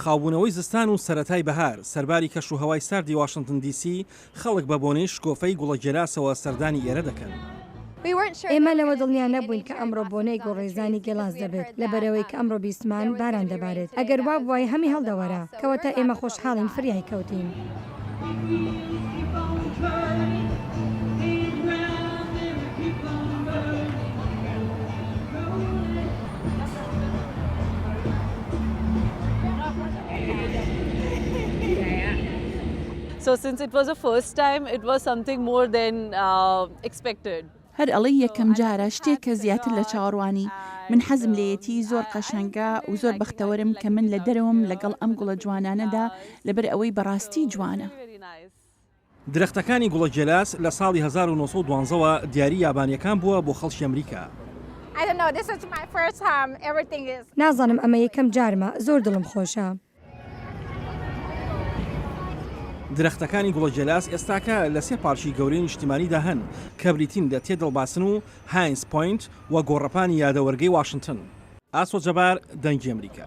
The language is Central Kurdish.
خاوبوونەوەی زستان و سەرەتای بەهار سەرباری کەشوهەوای ساردی واشنگتن دیسی خەڵک بە بۆنەی شکۆفەی گوڵە جێلاسەوە سەردانی ئێرە دەکەن. ئێمە لەوە دڵنیان نەبووین کە ئەمڕۆ بۆنەی گۆڕێزانی گێلاس دەبێت لەبەرەوەی کە ئەمڕۆ بیستمان باران دەبارێت. ئەگەر وا بووای هەمی هەڵدەوەرە کەواتە ئێمە خۆشحاڵین فریای کەوتین. So since it was a first time, it was something more than expected. هەر ئەڵێ یەکەم جارە شتێکە زیاتر لە چاوەڕوانی من حەزم لێیەتی زۆر قەشەنگە و زۆر بەختەوەرم کە من لە دەرەوەم لەگەڵ ئەم گوڵە جوانانەدا لەبەر ئەوەی بەڕاستی جوانە. درەختەکانی گوڵە جێلاس لە ساڵی 1912ەوە دیاری یابانیەکان بووە بۆ خەڵکی ئەمریکا. نازانم ئەمە یەکەم جارمە زۆر دڵم خۆشە. درەختەکانی گوڵە جێلاس ئێستاکە لە 3 پارچی گەورەی نیشتیمانیدا هەن کە بریتین لە تێدڵباسن و هاینز پۆینت و گۆڕەپانی یادەوەرگەی واشنگتن. ئاسۆ جەبار، دەنگی ئەمریکا.